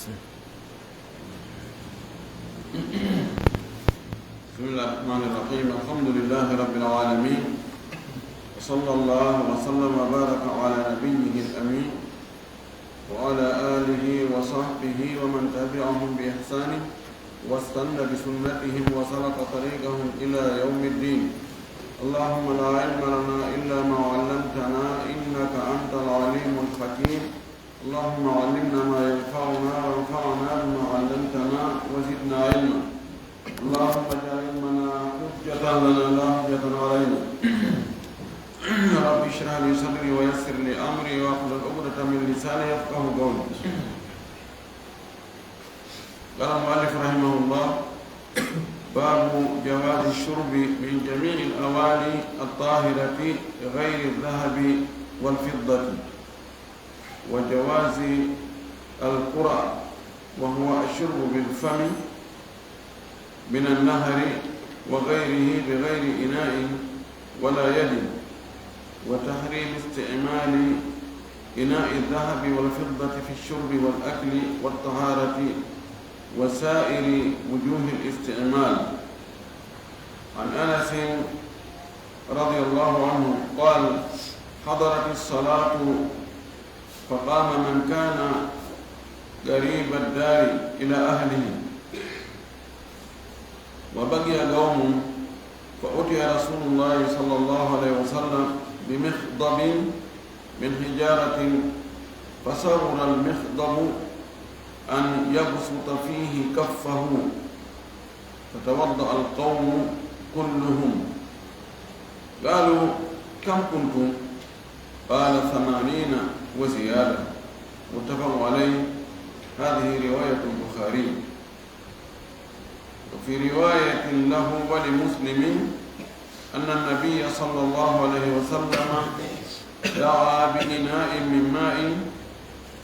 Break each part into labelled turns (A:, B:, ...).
A: بسم الله الرحمن الرحيم. الحمد لله رب العالمين، وصلى الله وسلم وبارك على نبيه الأمين وعلى آله وصحبه ومن تبعهم بإحسان واستنى بسنتهم وسلك طريقهم إلى يوم الدين. اللهم لا علم لنا إلا ما علمتنا إنك أنت العليم الحكيم. اللهم علمنا ما ينفعنا وانفعنا بما علمتنا وزدنا علما. اللهم اجعل علمنا حجة لنا لا حجة علينا. رب اشرح لي صدري ويسر لي أمري واحلل عقدة من لساني يفقهوا قولي. قال المؤلف رحمه الله: باب جواز الشرب من جميع الأواني الطاهرة غير الذهب والفضة، وجواز القرى وهو الشرب بالفم من النهر وغيره بغير إناء ولا يد، وتحريم استعمال إناء الذهب والفضة في الشرب والأكل والطهارة وسائر وجوه الاستعمال. عن أنس رضي الله عنه قال: حضرت الصلاة فقام من كان قريب الدار إلى أهله، وبقي قوم فأتي رسول الله صلى الله عليه وسلم بمخضب من حجارة، فسرر المخضب أن يبسط فيه كفه، فتوضأ القوم كلهم. قالوا: كم كنتم؟ قال: 80 وزيادة. متفق عليه. هذه رواية البخاري. وفي رواية له ولمسلم أن النبي صلى الله عليه وسلم دعا بإناء من ماء،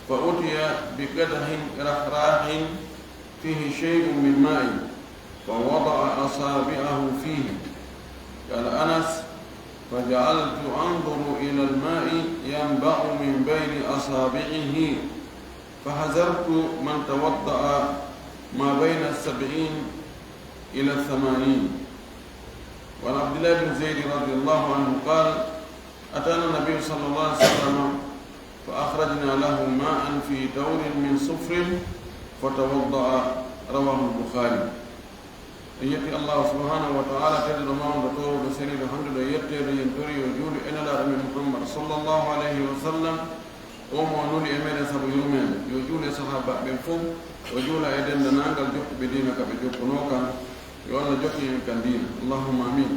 A: فأتي بقدح رحراح فيه شيء من ماء، فوضع أصابعه فيه. قال أنس: فجعلت أنظر إلى الماء ينبع من بين أصابعه، فحذرت من توضأ ما بين 70 إلى 80. وعن عبد الله بن زيد رضي الله عنه قال: أتانا النبي صلى الله عليه وسلم فأخرجنا له ماء في دور من صفر فتوضأ. رواه البخاري. يتي الله سبحانه وتعالى تدل ما ندور بسني الحمد لله يتي ينتري وجول إن لا رمي محمد صلى الله عليه وسلم ومونول أمير سبو يومين يجول صحابة بنفم وجول أيدن نانقل جوك بدينك بجوك نوكا يوانا جوكي من دين. اللهم آمين.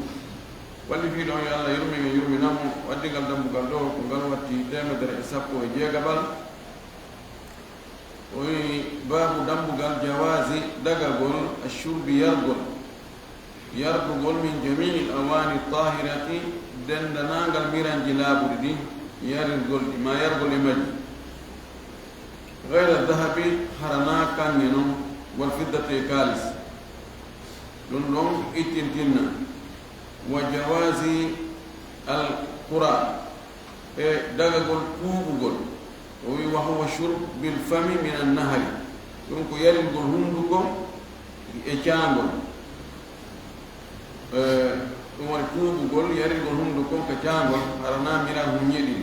A: walli fi do yalla yurmi namu waddi gal dam gal do ko gal watti temedere e sappo e jeegabal. oyi babu dambugal jawazi dagagol ashurbi yarbugol min jami'i awani tahirati dendanangal miranji laabudi di yarirgol ma yargol e majji gayra dahabi harana kange non wal fiddati kalis ɗum ɗon ittintinna. وجواز القرى دغغول توغول وهو شرب بالفم من النهر، دونك يرغول هندوكو e caangol ɗum woni tuubugol yarirgol hunduko ko caangol harana mira huñeɗi.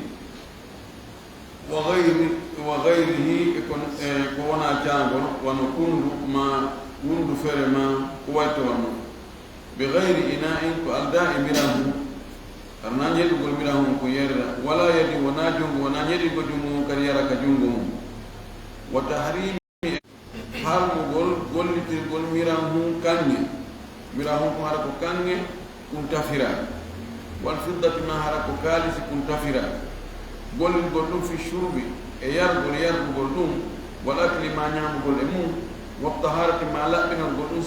A: wa gayrihi ko wona caangol wano kundu ma wundu fere ma ko wayto wanno بغير إناء كألداء مراهم أرنا يدغل مراهم كيرا ولا يدي وناجم وناجدي بجمو كريرا كجنگم. وتحريم حرم قلت قل مراهم كاني مراهم حرق كاني كنتفرا، والفضة ما حرق كالس كنتفرا. قل قلتم في الشرب يرغل قلتم، والأكل ما نعم قلتم، والطهارة ما لا بنا قلتم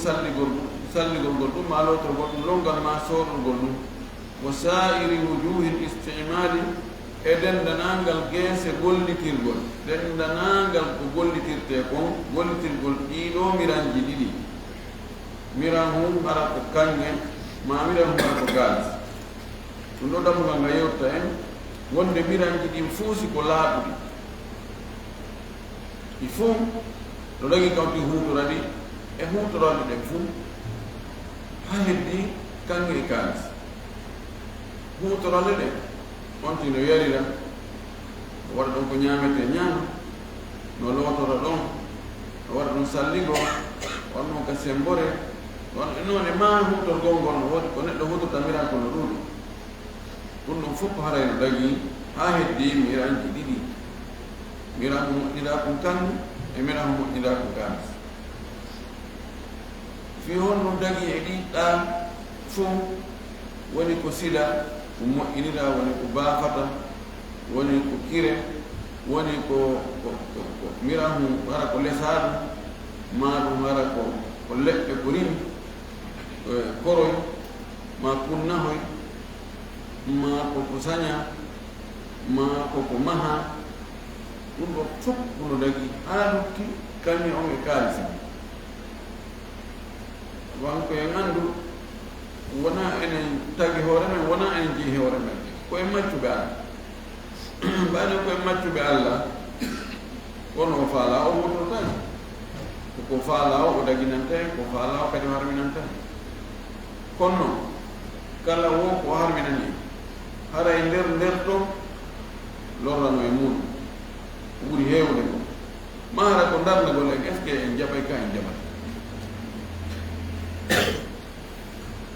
A: salligol gol ɗum malotol gol ɗum longal ma soorol gol ɗum. wa sa'iri wujuhi istimali e dendanangal geese gollitirgol, dendanangal ko gollitirte kon gollitirgol ɗiɗo miranji ɗiɗi. miran hum ara ko kange ma miran hum ara ko galis. ɗum ɗo dammugal nga yewta en wonde miranji ɗin fuusi ko laaɓuɗi. il faut to lagi kawti hutoradi e hutorade ɗen fuu ha heddi kange e kalis hutorale ɗe ontino yarira waɗa ɗon ko ñamete ñaama no lootora ɗon no waɗa ɗum salligo wonno ka sembore won noon e ma hutorgol ngol no woodi ko neɗɗo hutorta miracle no ɗuuɗi ɗum ɗum fof harayno dagi ha heddi miranji ɗiɗi miracle moƴƴirakum kandu e miracle moƴƴirakum kalis fi honno dagi e ɗiɗɗa fof woni ko sila ko moƴƴinira woni ko baafata woni ko kire woni ko miracle hara ko lesaɗum ma ɗum hara ko leɗɗe ko rimi koroy ma kunnahoy ma koko saña ma koko maha ɗum ɗo fof ɗuno dagi ha lukki kañum on e kalisa wan koye andu wona enen tagi hoore men wona enen jeehi hoore men koye maccuɓe Allah mbaɗen koye maccuɓe Allah wono o faala o wotortani ko faala o daginante ko faala o kadi harminante kono kala wo ko harminani hara e nder to lorrano e muɗum ko ɓuri heewde ko ma hara ko darnagol en est ce que en jaɓay ka en jaɓat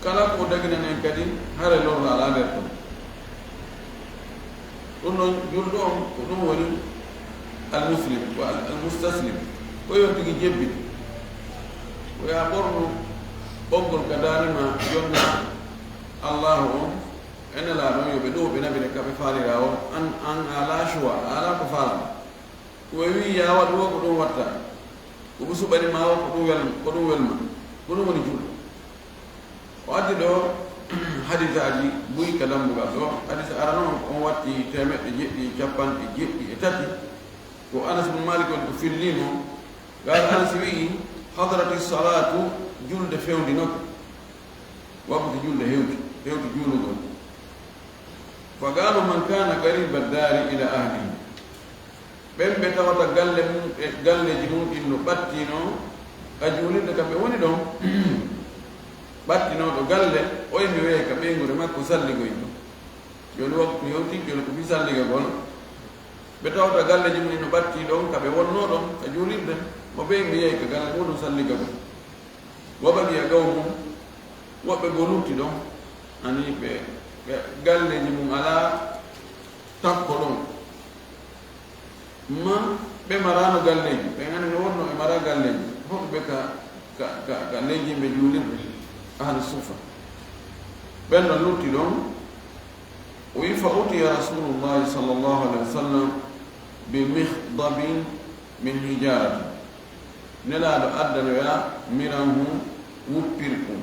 A: kala ko daginan en kadi hara lorra ala nder to ɗum noon julɗo on ko ɗum woni almuslim ko almustaslim ko yo tigi jebbiti ko ya ɓorno ɓoggol ka danima jonna allahu on ene laaɗon yoɓe ɗo ɓe nabire kaɓe faalira o an ala choix ala ko faalama ko wi ya waɗ wo ko ɗum watta ko ɓe suɓani ma o ko ɗum welma ko ɗum woni julɗo o addi ɗo hadise aji buyi ka lambugal ɗo hadise arano on watti 773 ko Anas bin Malik on ko fillimo gal Anas wi hadrati salatu julde fewndi nokku wakkati julde hewti juulugol fa gaalo man kana qariba dari ila ahlihi ɓen ɓe tawata galle mum e galleji mum ɗin no ɓattino a juulirde kamɓe woni ɗon ɓattinoɗo galle oye mi weeye ka ɓeygure makko salligoy ɗo joni waktu hewti joni ko fi salligagol ɓe tawta galleji mum no ɓatti ɗon kaɓe wonno ɗon ka juulirde mo ɓe mi yeey ka galle muɗum salligagol woɓe ɓiya gaw mum woɓɓe go lutti ɗon ani ɓe galleji mum ala takko ɗon ma ɓe marano galleji ɓe gandi no wonno e mara galleji hoɓe ɓe ka leyjimɓe juulirɓe ahli sufa ɓen ɗon lutti ɗon o wi fa utiya rasulullahi sallllahu alayhi wa sallam bi mihdabin min hijarati nelaɗo addanoya miran hu wuppir kum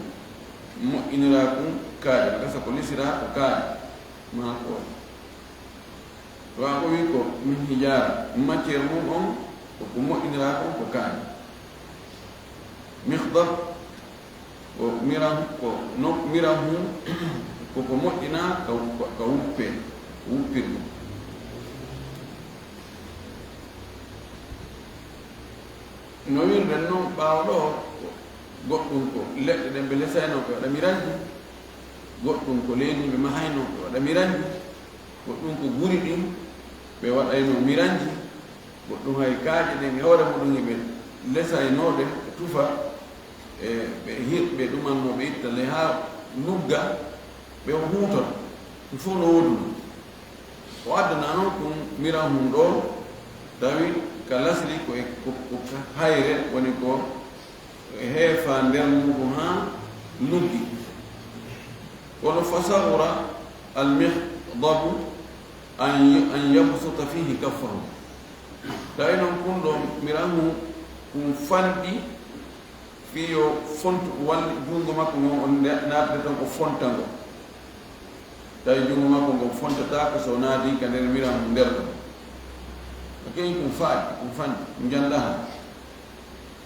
A: moƴƴinira kum kaaƴe gasa ko lisira ko kaaƴe ma ko wa ko wi ko min hijara matiére mum on koko moƴƴinira kum ko kaaƴe mihdab ko miran ko no miran hu koko moƴƴina ka wuppe wuppir ɗum no wirden noon ɓaawa ɗo goɗɗum ko leɗɗe ɗen ɓe lesayno ɓe waɗa miranji goɗɗum ko leydi ɓe mahayno ɓe waɗa miranji goɗɗum ko guri ɗin ɓe waɗayno miranji goɗɗum hay kaaƴe ɗen e hoore muɗum eɓe lesaynoɗe ɓe tufa e ɓe hirɓe ɗumanno ɓe itta le ha lugga ɓe huuton ɗum fof no woodi ɗum o addana noon ɗum miran hum ɗo tawi ka lasli ko hayre woni ko heefa nder muɗum ha luggi kono fasahura almihdabu an yabsuta fihi kaffahu tawi noon kun ɗo miran hum ɗum fanɗi fiyo fontu walli junngo makko ngon on naatde tan ko fontango tawi junngo makko ngon fontata ko so naadi ka nder miran hum nder ɗo keyi kum faaɗi kum fanɗi ɗum jannda han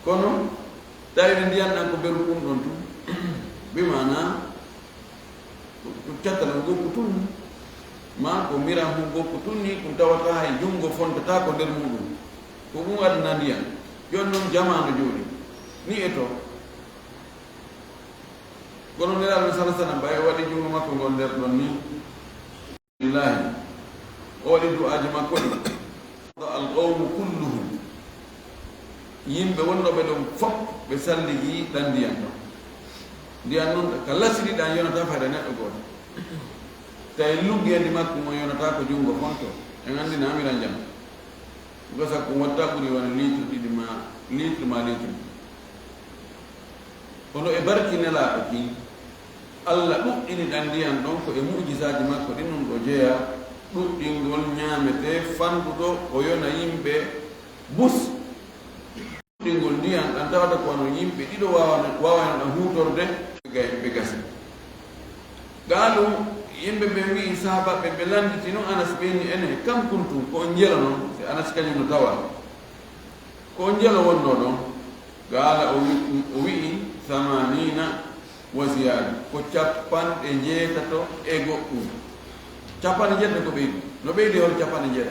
A: kono tawi ndiyan ɗan ko beru ɗum ɗon tun bimana ɗum cattal gokku tunni ma ko miran hum gokku tunni ɗum tawata hay junngo fontata ko nder muɗum ko ɗum adna ndiyan jon non jamanu jodi ni eto gono nelaɗo sala sallam ɓaye waɗi jungo makko ngol nder ɗon ni lillahi o waɗi du'aji makko ɗi alqawmu kulluhum yimɓe wonnoɓe ɗon fof ɓe salligi ɗan ndiyan ɗon ndiyan noon ka lasiriɗan yonata fayda neɗɗo goto tawi luggendi makko mo yonata ko jungo fonto en andina amiran jam gosa ko watta ɓuuri wona litre ɗiɗi ma litre kono e barki nelaɗo ki allah ɗuɗɗini ɗan ndiyan ɗon ko e mujisaji makko ɗin ɗum ɗo jeeya ɗuɗɗingol ñaamete fanduɗo o yona yimɓe bus ɗuɗɗingol ndiyan ɗan tawata kono yimɓe ɗiɗo wawano ɗan hutorde ɓe gasi gaalu yimɓe ɓe wi sahabaɓe ɓe landiti noon anas ɓeni ene kam kuntum ko on jelo noon si anas kañum no tawa ko on jelo wonno ɗon gaala o wi'i 80 wa ziyada ko 17 e goɗɗum 17 ko ɓeydi no ɓeydi hol 17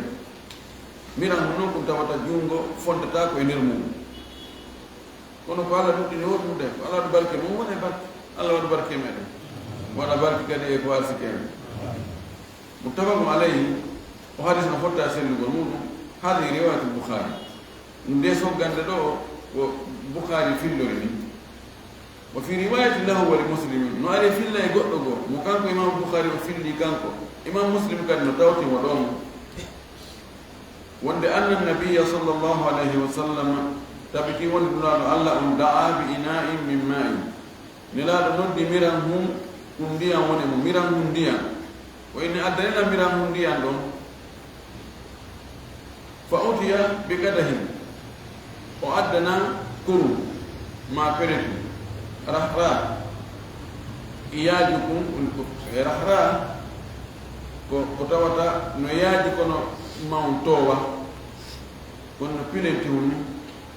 A: miran mo noon ko tawata junngo fondata ko e nder mum kono ko allah ɗuɗɗini woɗɗum de ko allah waɗa barke mum waɗa barke allah waɗa barke meɗen waɗa barke kadi e ko arsikene muttafaqun alayhi o hadis no fotta sellugol muɗum hadi riwayatul boukhari ɗum nde soggande ɗo ko boukhari fillori ni wa fi riwayati lahu wa li muslimin no ari filla e goɗɗo goo mo kanko imam boukhari o filli kanko imam muslim kadi no tawtimo ɗon wonde anna nabiya sallllahu alayhi wa sallam tabiti wonde ɗulaɗo allah on da'a bi ina'in min ma'in nelaɗo noddi miran hum ɗum ndiyan woni mo miran hum ndiyan o inni addanila miran hum ndiyan ɗon fa utiya bi gadahin o addana kuru ma peretu rahra iyaaji kum rahra ko tawata no yaaji kono mawtowa kono no pilenti hum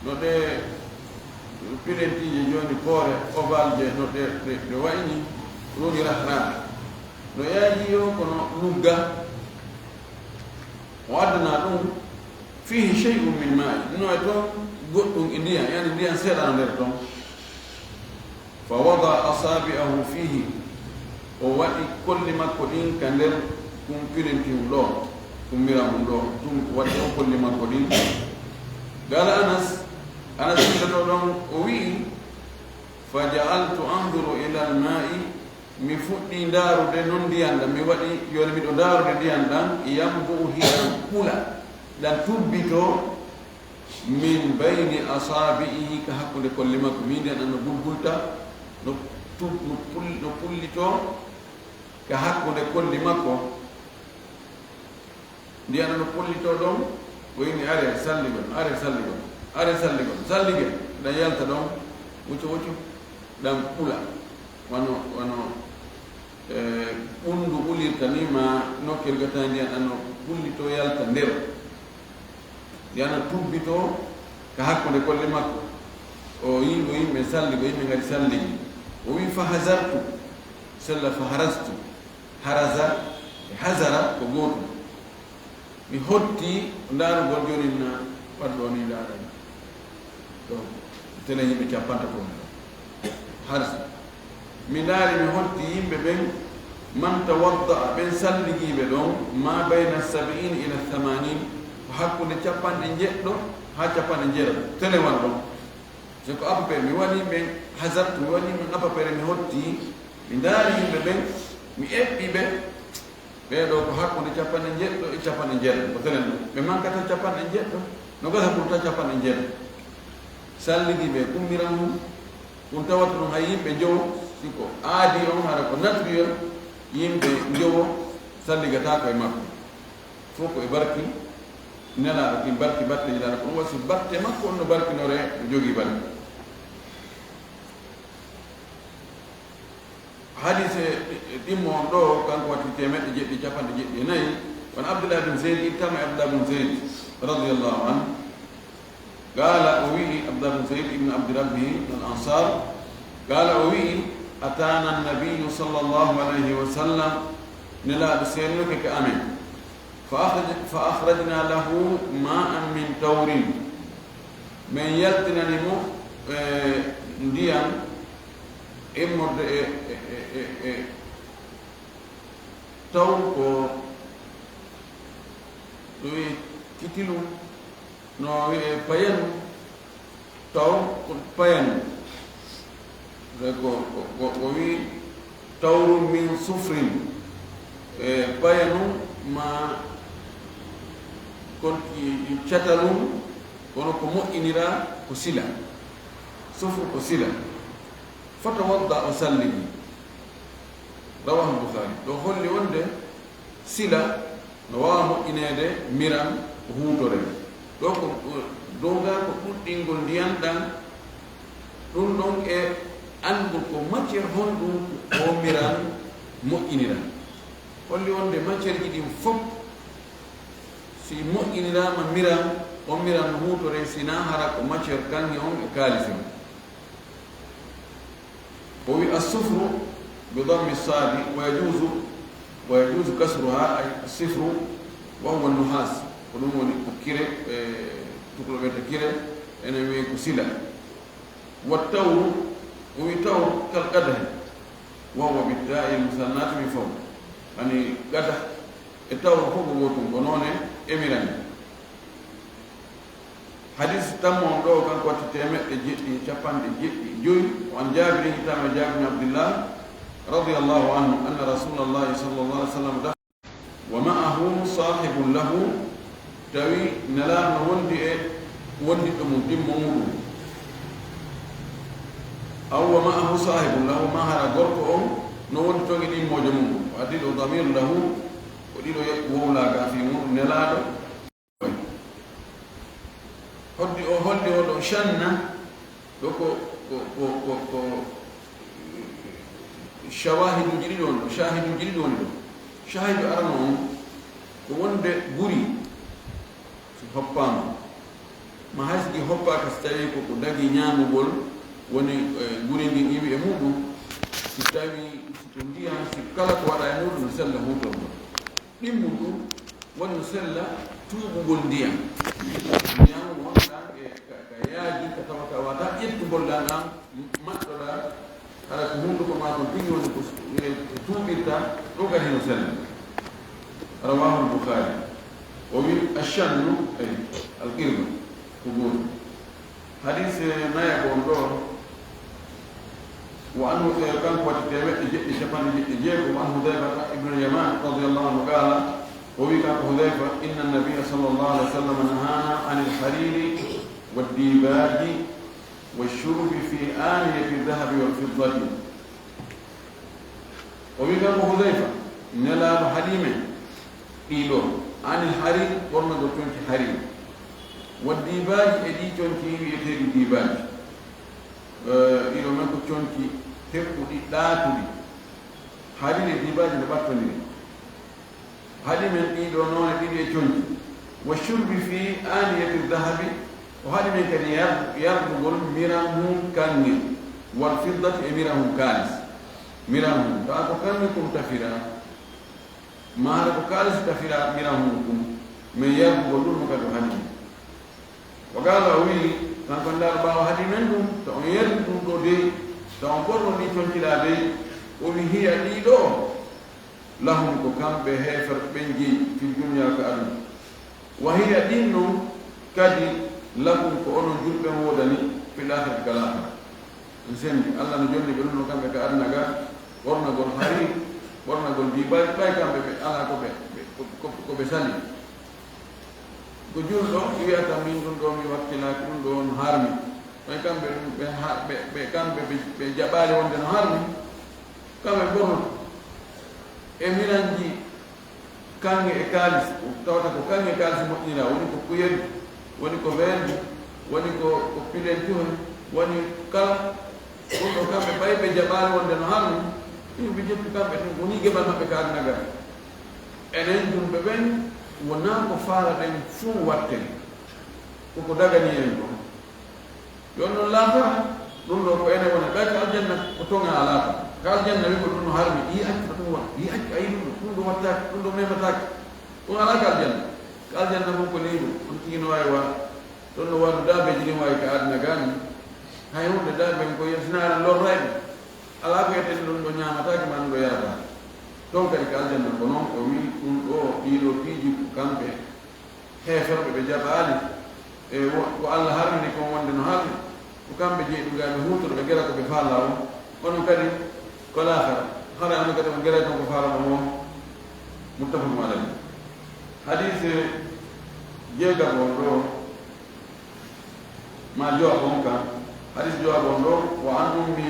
A: no ɗe pilentije joni poore oval je no ɗe wayni woni rahra no yaaji yo kono lugga o addana ɗum fihi shay'un min ma'i no e toon goɗɗum e ndiyan yani ndiyan seeɗa no nder toon fa wada asabi'ahu fihi o waɗi kolli makko ɗin ka nder kum pilenti hum ɗo kummira mum ɗo tum waɗi o kolli makko ɗin gala anas windoto ɗon o wi'i fa ja'altu anduru ila alma'i mi fuɗɗi ndaarude noon ndiyan ɗan mi waɗi yoni miɗo ndaarude ndiyan ɗan yambu hiɗan ɓula ɗan tubbito min bayni asabi'ihi ka hakkude kolli makko mi ndiyan ɗan no bulbulta no pullito ka hakkude kolli makko ndiyan no pullito ɗon o yini are salligon sallige ɗan yalta ɗon wucco ɗan ɓula wano ɓundu ɓulirta ni ma nokkel gata ndiyan ɗan no pullito yalta nder ndiyana tubbito ka hakkude kolle makko o yimɓe salligo yimɓe ngadi salligi o wi fa hasartu sella fa harastu haraza e hasara ko gootum mi hotti ndaarugol joni na waɗɗo ni ndaarani ɗo tele yimɓe 50 ko harsa mi ndaari mi hotti yimɓe ɓen man tawadda ɓen salligiiɓe ɗon ma bayna 70 ila 80 ko hakkude 90 ha 90 telewal ɗon so ko apapere mi waɗi ɓen hasartu mi waɗi ɓen apapere mi hotti mi ndaari yimɓe ɓen mi eɓɓi ɓe ɓeɗo ko hakkude 90 e 90 ko telen ɗo ɓe mankata 90 no gasa ɓurta 90 salligiiɓe kummiran mum ɗum tawata ɗum hay yimɓe jowo siko aadi on hara ko naturel yimɓe jowo salligata koye makko fof ko e barki nelaɗo ki barki batte jiɗaɗo ko ɗum wasi batte makko on no barkinore no jogii barki hadise ɗimmo on ɗo kanko watti 174 won abdullah bin zeyd ittama e abdullah bin zeyd radiallahu anhu qala o wi'i abdullah bin zeyd ibne abdi rabbihi al ansar qala o wi'i atana annabiyu sallllahu alayhi wa sallam nelaɗo seennuke ka amen fa akhrajna lahu ma'an min tawrin men yaltinanimo ndiyam immorde taw ko ɗowi kitilu no wiye payanu taw ko payanu ko wi tawru min sufrin payanu ma kon catalum kono ko moƴƴinira ko sila sufru ko sila fatawadda o sallini rawahu Bukhari ɗo holli wonde sila no wawa moƴƴinede miram ko huutore ɗo ko dowga ko ɗuɗɗingol ndiyan ɗan ɗum ɗon e andugol ko matiére honɗum o miram moƴƴinira holli wonde matiére ji ɗin fof si moƴƴinirama miram o miram no huutore sina hara ko matiére kange on e kaalisi on o wi assufru bi dammi sadi wa yajuzu kasruha ay sifru wa huwa nuhas ko ɗum woni ko kire tuklo wiyata kire enen wiye ko sila wa tawru o wi tawru kal qadahi wa huwa bitta'i musannati min fawq ani gadah e tawru fof ko gotum ko noone emirani hadis tammon ɗo kanko watti temeɗɗe jeɗɗi capanɗe jeɗɗi joyi on jaabiri hitama jaabini abdillah radiyallahu anhu anna rasulallahi sallallahu alaihi wasallam da wa ma'ahu sahibun lahu tawi nelaɗo wondi e wondiɗo mum dimmo muɗum aw wa ma'ahu sahibun lahu ma hara gorko on no wondi toon e ɗimmojo mum o addi ɗo damir lahu ko ɗiɗo wowlaga fi muɗum nelaɗo hoddi o holli oɗo shanna ɗo ko shawahiduji ɗiɗi on ɗo shahiduji ɗiɗi woni ɗo shahidu arano on ko wonde guri so hoppama ma haysigi hoppaka so tawi koko dagi ñamugol woni guri ngin iwi e muɗum si tawi sito ndiyam si kala ko waɗa e muɗum no sella hutorgol ɗimmu ɗum woni no sella tuuɓugol ndiyam ñamu wonɗa ka yaaji ka tawata wata ƴettugol ɗan an maɗɗoɗa hara ko hunduko ma ko tigi woni ko tuuɓirta ɗo ga heno sella rawahu Bukhari o wi ashannu ay alqirba ko goto hadis naya gon ɗo wa anhu kanko watti temeɗɗe jeɗɗi capanɗe jeɗɗi jeegom an Hudayfa ibnu Yaman radiyallahu anhu qala o wi kanko Hudayfa inna nabiyya sallallahu alaihi wa sallam nahana anil hariri والديباج والشرب في آنية الذهب والفضة وبكم حذيفة نلا حليمة إيلو عن الحرير ورنا دوتونك حرير والديباج إدي تونكي يتري ديباج إيلو من تونكي تبقى لا تري حرير الديباج نبطني حليمة إيلو نون إدي تونكي والشرب في آنية الذهب وهذا من كان يربط ميرهم كان والفضة ميرهم كالس ميرهم فأكو كانكم تفيرا ما هذا كالس تفيرا ميرهم من يربط مكان هذه وقال وي كان دار باو هذه منهم تون يربط دي تون كورو دي تونكلا دي وهي دي دو لهم كم بهفر بنجي في الدنيا كأرض وهي دين كدي lakum ko onon julɓe wodani fil akhirati kal akhirah sendi Allah no jonni ɓe ɗum no kamɓe ka adnaga ɓornagol hari ɓornagol dibaji ɓay kamɓe ɓe ala ko ɓe sali ko julɗo wiyata min ɗum ɗo mi wakkilaki ɗum ɗo no harmi ɓay kamɓe kamɓe ɓe jaɓali wonde no harmi kamɓe ɓornoto e miranji kange e kalis tawata ko kange e kalis moƴƴira woni ko kuyedi woni ko wendi woni ko pilenti woni kala ɗum ɗo kamɓe ɓay ɓe jaɓali wonde no harmi yimɓe jettu kamɓe ɗum woni geɓal maɓɓe ka adnaga enen jumɓe ɓen wona ko faala ɗen fuu watte koko dagani en ɗo yon noon laatara ɗum ɗo ko ene wona ɓay ko aljanna ko tonga a laata ko aljanna wi ko ɗum no harmi yi accu ko ɗum waɗa yi accu ayi ɗum ɗo wattaki ɗum ɗo memataki ɗum ala ko aljanna ko aljanna fof ko leyɗum on tigi no wawi wa ɗon no waɗu daabe jini wawi ka aduna gani hay hunde daabe ko yettinare lorrayɓe ala ko yeten ɗon ɗo ñamataki man ɗo yarata ɗon kadi ka aljanna ko noon o wi ɗum ɗo ɗiɗo piiji kamɓe heeferɓe ɓe jaɓaali e ko Allah harmini kon wonde no haaɓi ko kamɓe jeeɗugaɓe huutoɗo ɓe gera ko ɓe faala o onon kadi ko laakara hara ano kadi o gera kon ko faala ɗo o muttafaqun alayhi hadise jeegam on ɗo ma jowab on kam hadis jowab on ɗo wa an ummi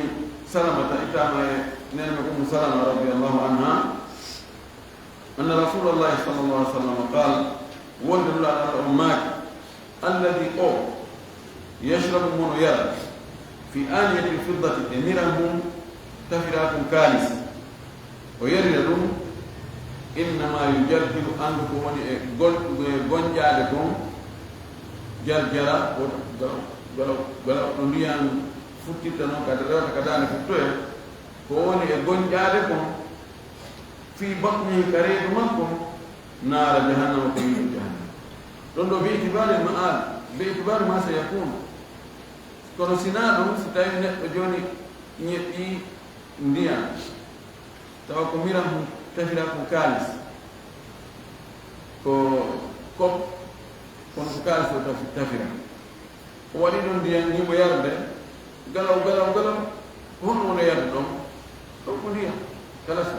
A: salamata itama e nene ummu salama radiallahu anha anna rasulallahi sallallahu alih w sallam qal wonde ɗula ala ummaki alladi o yashrabu mono yara fi aniyati lfiddati e miran mum tafiratum kalis o yarira ɗum innama yujardiru andu ko woni e gonƴade kon jarjara gala ɗo ndiyan futtitta noon kadi rewta ka dande futtoye ko woni e gonƴade kon fi batnihi ka reedu makko naara jahannama ko yiɗo jahannama ɗon ɗo be itibare ma'al be itibare ma sa yakunu kono sina ɗum so tawi neɗɗo joni ñeɓɓi ndiyan tawa ko miran tafira ko kalis ko kop kono ko kalis o tafira o waɗi ɗon ndiyan yimo yarde galaw honno wono yarde ɗon ko ndiyan kala so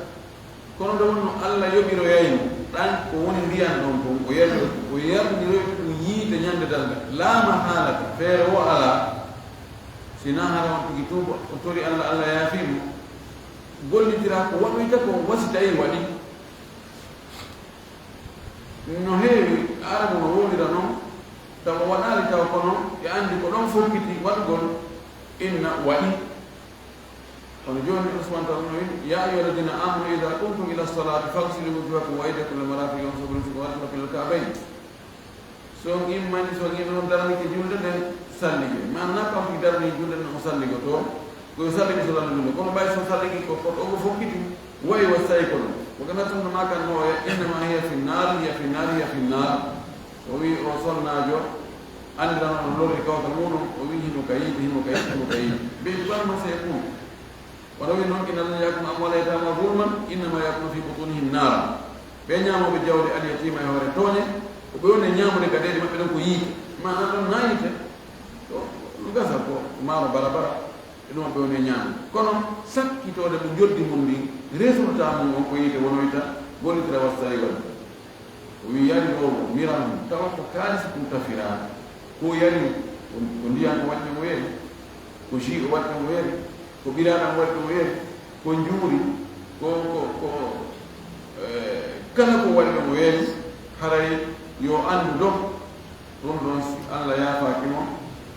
A: kono ɗo wonno Allah yoɓiro yayno ɗan ko woni ndiyan ɗon kon o yardiroyɓe ɗum yiide ñande dalga la mahalata feere o ala sina hara on tigi tuuba o tori Allah yaafimo gollitira ko waɗoyta ko wasi tawi waɗi no heewi arabu no wonira noon tawa waɗali taw kono e andi ko ɗon fokkiti waɗgol inna waɗi kono joni usman taw no wi ya ayyuha alladina amanu ida qumtum ila salati faghsilu wujuhakum wa aydiyakum ila marafiqi wamsahu bi ru'usikum wa arjulakum ila al-ka'bayn so immani so ngino darnike julde nden sallige man nakam fi darni julde nden o salligo to ko salligi so lande julde kono ɓay so salligi ko ɗogo fokkiti wayi wa sayi kono ko ganatunno makan no e innama hiya fi nnar hiya fi nnar hiya fi nnar o wi o sonnajo andirano no lorri kawtal muɗum o wi himo ka yiide ɓe ɓanma sey kum waɗa wi noon inna lam yakun amwalaytama zulman innama yakunu fi butunihim nara ɓe ñamoɓe jawde alyatima e hoore tooñe ko ɓe woni ñamude gadeɗe maɓɓe ɗon ko yiide mana ɗon nayite to gasa ko maaro barabara e ɗum ɓe woni ñamude kono sakkitode mo joddi mum ndi resonata mum on ko yiide wonoyta gollitira wassari wadde o wi yari o miran mum tawa ko kaalisi ɗum tafira ko yari ko ndiyan ko waɗde mo yeeri ko ji o waɗde mo yeeri ko ɓiraɗam waɗde mo yeeri ko njuuri ko kala ko waɗde mo yeeri haray yo andu ɗon ɗum ɗon si Allah yaafaki mo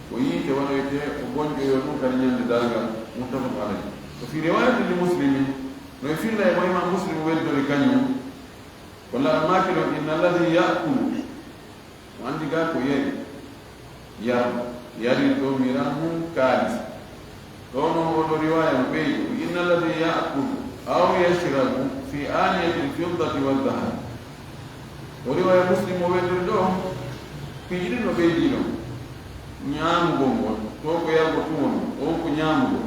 A: ko yiite waɗoyte ko gonƴoyo ɗum kadi ñande dalgal muttafaqun alayhi ko fi riwayati li muslimin no e filla e mo imam muslim weddori kañum ko la maki ɗon inna alladi yakulu mo andi ga ko yari ɗo miran mum kaalis ɗono oɗo riwaya no ɓeydi inna alladi yakulu aw yashrabu fi aniyati lfiddati waldahab o riwaya muslim o weddori ɗo piiɗi no ɓeydi ɗon ñaamugol ngol to ko yargo tumono on ko ñaamugol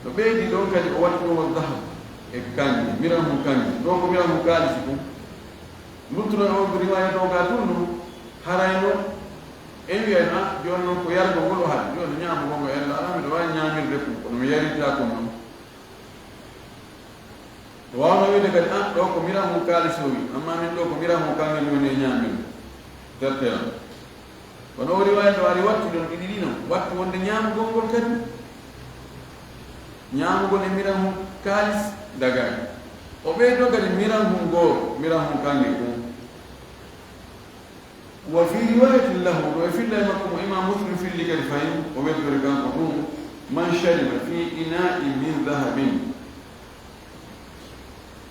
A: no ɓeydi ɗon kadi o waɗɗomo dahab e kanji miran mum kanji ɗo ko miran mum kaalisi tum luttuɗo o ko riwaya ɗo ga tundu harayno en wiyan joni noon ko yargo ngol o haɗi joni ñaamugo ngo ella ala miɗo wawi ñaamirde kum kono mi yarita kon noon o wawno wiide kadi ɗo ko miran mum kaalisi o wi amma min ɗo ko miran mum kangel woni e ñaamirde tertera kono o riwaya ɗo ari watti ɗon ɗiɗi ɗi noon watti wonde ñaamugol ngol kadi ñaamugol e miran mum kaalis dagani o ɓeydo kadi miran mum goo miran mum kange ɗum wa fi riwayatin lahu ɗo e filla e makko mo imam muslim filli kadi fayin o weddori kanko ɗum man shariba fi ina'i min dahabin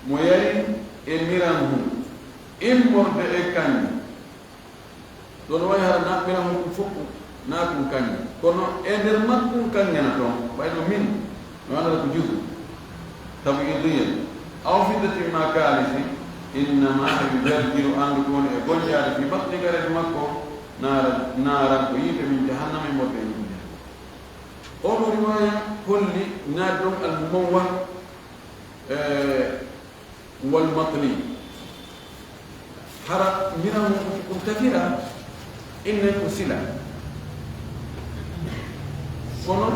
A: mo yari e miran mum immorde e kange ɗon wayi hara na miran mum ɗum fof na ɗum kange kono e nder makkum kangena toon ɓayɗo min no andata ko jusu tabu idiyel aw fiddatin ma kaalisi innama yujarjiru andu ɗon e gonƴade fi batni garede makko naaran ko yiite min jahannama e moɓɓe yimɓe ono riwaya holli naade ɗon almumawwa wal matli hara miramu ɗum tafira inne ko sila kono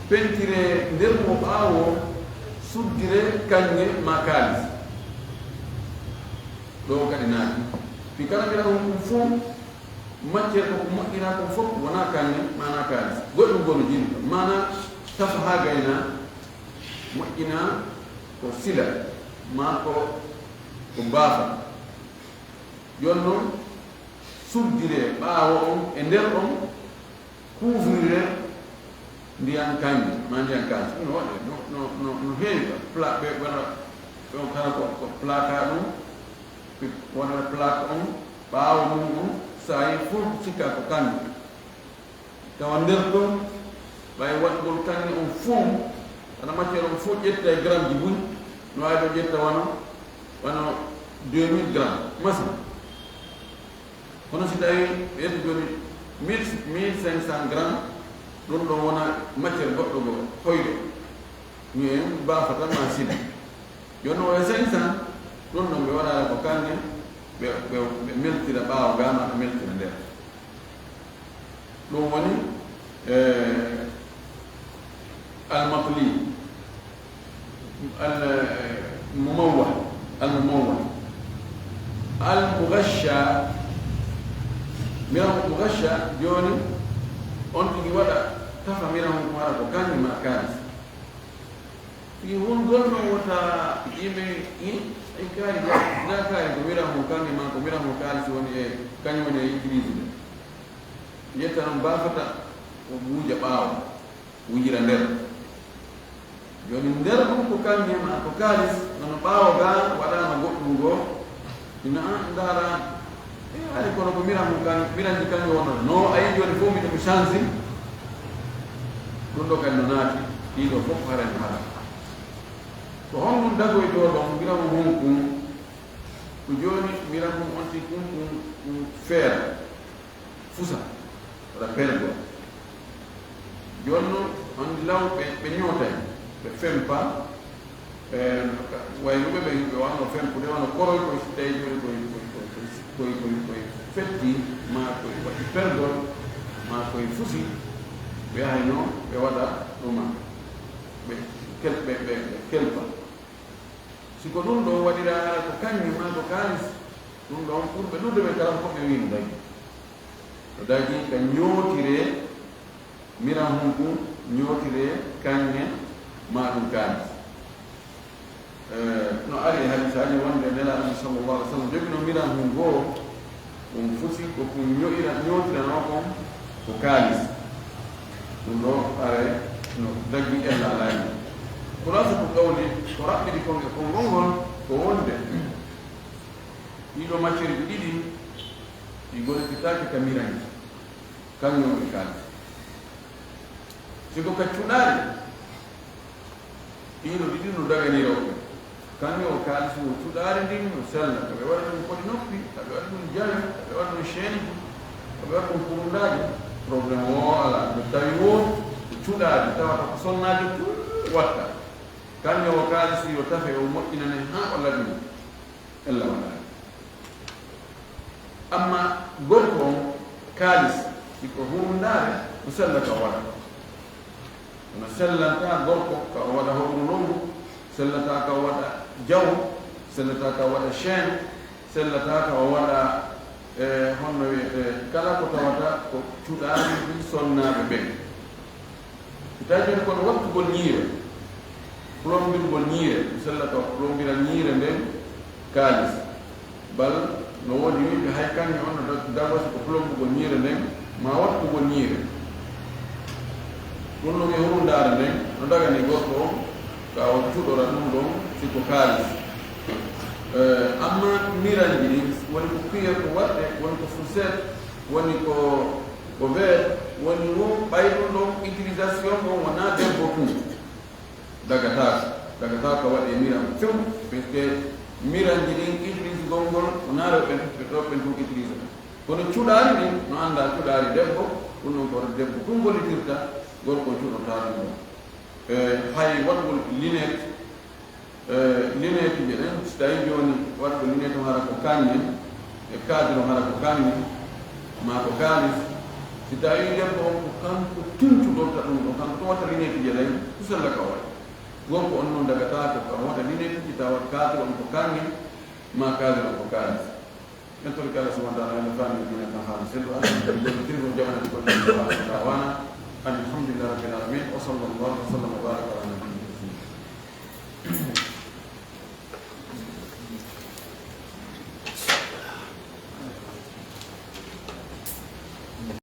A: pentire nder mo ɓaawo suddire kanŋe ma kaalis ɗo kadi naati fi kala miramu ɗum fof matiére ko moƴƴina kon fof wona kanŋe mana kaalis goɗɗum gono jini mana tafa ha gayna moƴƴina ko sila ma ko mbaafa jon noon suddire ɓaawo on e nder on couvrir ndiyan kanŋe ma ndiyan kaalis ɗum no waɗe no heewi ɓe waɗa ɗon kala ko plaka ɗum wonata plaque on ɓaawo mum on sa yi fof sikka ko kanŋe tawa nder ɗon ɓay waɗgol kanŋe on fof ana matiére on fof ƴetta e gramme ji buñ no wawi ɗo ƴetta wano 2000 grammes masina kono si tawi ɓeyde joni 1500 grammes ɗum ɗon wona matiére goɗɗo go hoyɗo mi baafa tan ma sina joni o e 500 ɗum ɗon ɓe waɗa ko kanŋe ɓe meltira ɓaawo gama ɓe meltira nder ɗum woni almatli almumawwa almughasha miramu mughasha joni on tigi waɗa tafa miramu ko waɗa ko kanŋe ma kaalis tigi won gonno wota yimɓe ay kaari na kaari ko miramu kanŋe ma ko miramu kaalis woni e kañum woni e utilise ɗe ƴetta noon baafata o wuuja ɓaawo wujira nder joni nder ɗum ko kanŋe ma ko kaalis nono ɓaawo ga waɗama goɗɗum goo ina ndaara hay kono ko miramu miranji kanŋe wonnoto no ayi joni fof mino mi change ɗum ɗo kadi no naati ɗiɗo fof haren haala ko honɗum dagoy ɗo ɗon miramu hunkum ko joni miramu on si kunkum feera fusa waɗa pergo jonno andi law ɓe ñootay ɓe fempa wayluɓe ɓe wano fempude wano koroy koye so tawi joni koye fetti ma koye waɗi pergol ma koye fusi ɓe hayno ɓe waɗa ɗuma ɓe kelpa siko ɗum ɗo waɗira ko kanŋe ma ko kaalis ɗum ɗon ɓurɓe ɗuɗde ɓe kala fof ɓe wino dagi to dagi ka ñootire miran hunku ñootire kanŋe ma ɗum kaalis no ari e hadisaji wonde nelaɗum sallallahu alih w sallam jogino miran hun goo ɗum fusi ko ɗum ñootirano kon ko kaalis ɗum ɗo are no daggi ella alaaji kulasatu qawli ko raɓɓiɗi konge ko ngongol ko wonde ɗiɗo matiére ji ɗiɗi ɗi golletitaki ka miranji kañumɓe kaalis siko ka cuɗaari ɗiɗo ɗiɗi no daganiroɓe kanŋe o kaalis mo cuɗaari ndin no sella kaɓe waɗa ɗum kodi noppi kaɓe waɗa ɗum jawe kaɓe waɗa ɗum chaine kaɓe waɗa ɗum kurundaji probléme o ala no tawi wo cuɗaari tawata ko sonnaji tout watta kanŋe o kaalisi yo tafe o moƴƴinane ha o laɓini ella waɗaani amma gorko on kaalis iko hurundaare no sella ka waɗa ono sellanta gorko ka o waɗa hoɗum longu sellata ka waɗa jaw sellata ka waɗa chaine sellata ka o waɗa honno wiyete kala ko tawata ko cuɗaani ɗum sonnaaɓe ɓen ita joni kono wattugol ñiire plombirgol ñiire sellata plombira ñiire nden kaalis bal no woodi wiɓe hay kanŋe on no dagwasi ko plombugol ñiire nden ma wattugol ñiire ɗum ɗum e hurundaare nden no dagani goɗɗo on ka o cuɗora ɗum ɗon siko kaalis amma miranji ɗi woni ko cuir ko waɗɗe woni ko fourchette woni ko verre woni wo ɓay ɗum ɗon utilisation ɗon wona debbo tum dagataka ka waɗe miran few puisque miranji ɗin utilise gongol wona rewɓe ɓe ɗo ɓen tum utilise kono cuɗaari ɗin no annda cuɗaari debbo ɗum noon koto debbo ɗum gollitirta gorko cuɗotaari ɗum hay waɗgol lunette lunette je ɗen so tawi jooni waɗgo lunette hara ko kanni e cadre hara ko kanni ma ko kaalis si tawi debbo on ko kanko tincuɗorta ɗum ɗo kanko to watta lunette je ɗen tusalla ka waɗi gorko on noon dagata ko kam waɗa lunette ji tawa cadre on ko kanni ma cadre on ko kaalis en toon kala subhanahu wa ta'ala fami dina kan haala sellu tirgo jamana ko ɗum dawana alhamdulillah rabbil alamin wa sallallahu wa sallam wa baraka ala nabiyyina